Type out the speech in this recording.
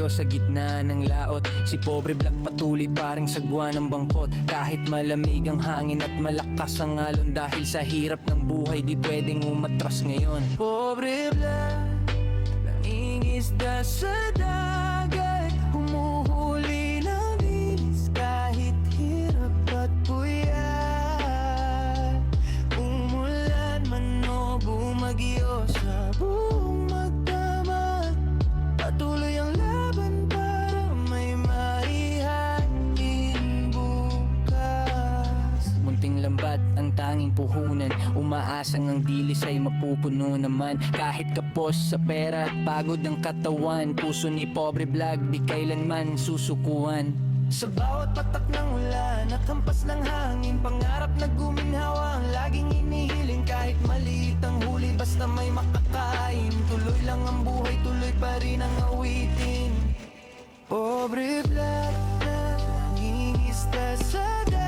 bagyo sa gitna ng laot. Si pobre Black patuloy paring sagwa ng bangkot. Kahit malamig ang hangin at malakas ang alon, dahil sa hirap ng buhay di pwedeng umatras ngayon. Pobre Black, nangingisda sa dagat, humuhuli ng bilis kahit hirap at puyat. Umulan man o bumagyo sa buong magdamag, patuloy ang laban para may maihain bukas. Munting lambat ang tanging puhunan, umaasang ang dilis ay mapupuno naman. Kahit kapos sa pera at pagod ang katawan, puso ni pobre Black di kailanman susukuan. Sa bawat patak ng ulan at hampas ng hangin, pangarap na guminhawa ang laging inihiling. Kahit maliit ang huli basta may makakain, tuloy lang ang buhay, tuloy pa rin ang awitin. Pobre Black na nangingisda sa dagat,